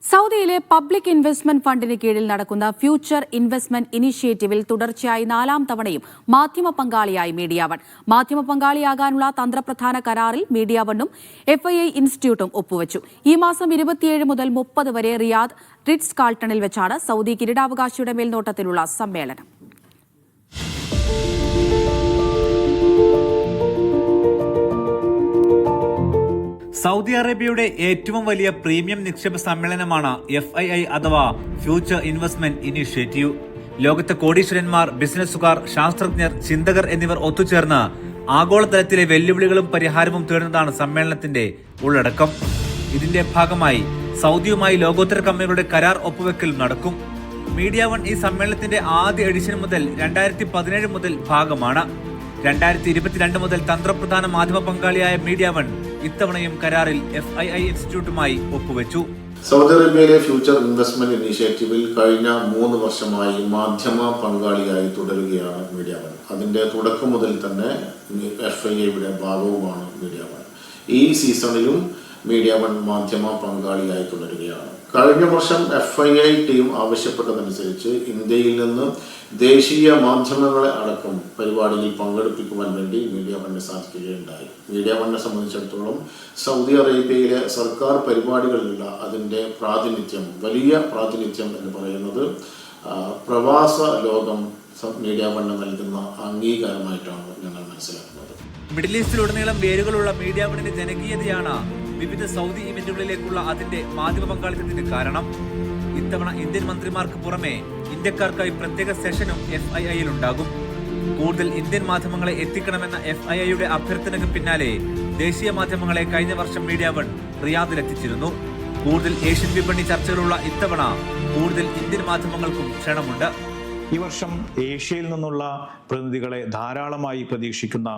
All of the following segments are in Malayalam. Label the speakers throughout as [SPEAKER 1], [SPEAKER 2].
[SPEAKER 1] സൗദിയിലെ പബ്ലിക് ഇൻവെസ്റ്റ്മെന്റ് ഫണ്ടിന് കീഴിൽ നടക്കുന്ന ഫ്യൂച്ചർ ഇൻവെസ്റ്റ്മെന്റ് ഇനിഷ്യേറ്റീവിൽ തുടർച്ചയായി 4ാം തവണയും മാധ്യമ പങ്കാളിയായി മീഡിയ വൺ. മാധ്യമ പങ്കാളിയാകാനുള്ള തന്ത്രപ്രധാന കരാറിൽ മീഡിയ വണ്ണും FII ഇൻസ്റ്റിറ്റ്യൂട്ടും ഒപ്പുവച്ചു. ഈ മാസം 27 മുതൽ 30 വരെ റിയാദ് റിറ്റ്സ് കാൾട്ടണിൽ വെച്ചാണ് സൗദി കിരീടാവകാശിയുടെ മേൽനോട്ടത്തിലുള്ള സമ്മേളനം.
[SPEAKER 2] സൗദി അറേബ്യയുടെ ഏറ്റവും വലിയ പ്രീമിയം നിക്ഷേപ സമ്മേളനമാണ് FII അഥവാ ഫ്യൂച്ചർ ഇൻവെസ്റ്റ്മെന്റ് ഇനിഷ്യേറ്റീവ്. ലോകത്തെ കോടീശ്വരന്മാർ, ബിസിനസ്സുകാർ, ശാസ്ത്രജ്ഞർ, ചിന്തകർ എന്നിവർ ഒത്തുചേർന്ന് ആഗോളതലത്തിലെ വെല്ലുവിളികളും പരിഹാരവും തേടുന്നതാണ് സമ്മേളനത്തിന്റെ ഉള്ളടക്കം. ഇതിന്റെ ഭാഗമായി സൗദിയുമായി ലോകോത്തര കമ്പനികളുടെ കരാർ ഒപ്പുവെക്കൽ നടക്കും. മീഡിയ വൺ ഈ സമ്മേളനത്തിന്റെ ആദ്യ എഡിഷൻ മുതൽ 2017 മുതൽ ഭാഗമാണ്. 2022 മുതൽ തന്ത്രപ്രധാന മാധ്യമ പങ്കാളിയായ മീഡിയ വൺ ഇത്തവണയും കരാറിൽ FII ഇൻസ്റ്റിറ്റ്യൂട്ടുമായി ഒപ്പുവെച്ചു.
[SPEAKER 3] സൗദി അറേബ്യയിലെ ഫ്യൂച്ചർ ഇൻവെസ്റ്റ്മെന്റ് ഇനീഷ്യേറ്റീവിൽ കഴിഞ്ഞ 3 വർഷമായി മാധ്യമ പങ്കാളിയായി തുടരുകയാണ് മീഡിയ വൺ. അതിന്റെ തുടക്കം മുതൽ തന്നെ FIIയുടെ ഭാഗവുമാണ് മീഡിയ വൺ. ഈ സീസണിലും മീഡിയ വൺ മാധ്യമ പങ്കാളിയായി തുടരുകയാണ്. കഴിഞ്ഞ വർഷം FII ടീം ആവശ്യപ്പെട്ടതനുസരിച്ച് ഇന്ത്യയിൽ നിന്ന് ദേശീയ മാധ്യമങ്ങളെ അടക്കം പരിപാടിയിൽ പങ്കെടുപ്പിക്കുവാൻ വേണ്ടി മീഡിയ വണ്ണിന് സാധിക്കുകയുണ്ടായി. മീഡിയ വണ്ണിനെ സംബന്ധിച്ചിടത്തോളം സൗദി അറേബ്യയിലെ സർക്കാർ പരിപാടികളിലുള്ള അതിൻ്റെ പ്രാതിനിധ്യം, വലിയ പ്രാതിനിധ്യം എന്ന് പറയുന്നത് പ്രവാസ ലോകം മീഡിയ വണ്ണിന് നൽകുന്ന അംഗീകാരമായിട്ടാണ് ഞങ്ങൾ മനസ്സിലാക്കുന്നത്.
[SPEAKER 2] മിഡിൽ ഈസ്റ്റിലുടനീളം വേരുകളുള്ള മീഡിയ വണ്ണിന്റെ ജനകീയതയാണ് വിവിധ സൗദി ഇവന്റുകളിലേക്കുള്ള അതിന്റെ മാധ്യമ പങ്കാളിത്തത്തിന് കാരണം. ഇത്തവണ ഇന്ത്യൻ മന്ത്രിമാർക്ക് പുറമെ ഇന്ത്യക്കാർക്കായി പ്രത്യേക സെഷനും FIIയിൽ ഉണ്ടാകും. കൂടുതൽ ഇന്ത്യൻ മാധ്യമങ്ങളെ എത്തിക്കണമെന്ന FIIയുടെ അഭ്യർത്ഥനയ്ക്ക് പിന്നാലെ ദേശീയ മാധ്യമങ്ങളെ കഴിഞ്ഞ വർഷം മീഡിയ വൺ റിയാദിലെത്തിച്ചിരുന്നു. കൂടുതൽ ഏഷ്യൻ വിപണി ചർച്ചകളുള്ള ഇത്തവണ കൂടുതൽ ഇന്ത്യൻ മാധ്യമങ്ങൾക്കും ക്ഷണമുണ്ട്.
[SPEAKER 4] ഈ വർഷം ഏഷ്യയിൽ നിന്നുള്ള പ്രതിനിധികളെ ധാരാളമായി പ്രതീക്ഷിക്കുന്ന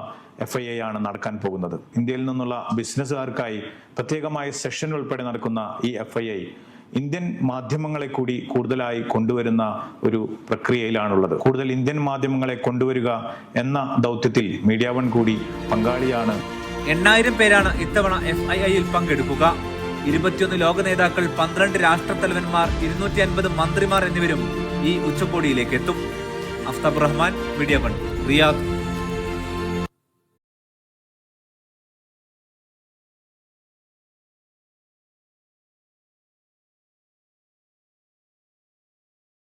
[SPEAKER 4] FII ആണ് നടക്കാൻ പോകുന്നത്. ഇന്ത്യയിൽ നിന്നുള്ള ബിസിനസ്സുകാർക്കായി പ്രത്യേകമായ സെഷൻ ഉൾപ്പെടെ നടക്കുന്ന ഈ FII ഇന്ത്യൻ മാധ്യമങ്ങളെ കൂടി കൂടുതലായി കൊണ്ടുവരുന്ന ഒരു പ്രക്രിയയിലാണുള്ളത്. കൂടുതൽ ഇന്ത്യൻ മാധ്യമങ്ങളെ കൊണ്ടുവരിക എന്ന ദൗത്യത്തിൽ മീഡിയ വൺ കൂടി പങ്കാളിയാണ്.
[SPEAKER 2] 8000 പേരാണ് ഇത്തവണ FIIയിൽ പങ്കെടുക്കുക. 21 ലോക നേതാക്കൾ, 12 രാഷ്ട്രത്തലവന്മാർ, 250 മന്ത്രിമാർ എന്നിവരും ഈ ഉച്ചകോടിയിലേക്ക് എത്തും. Aftab Rahman, media one, Riyadh.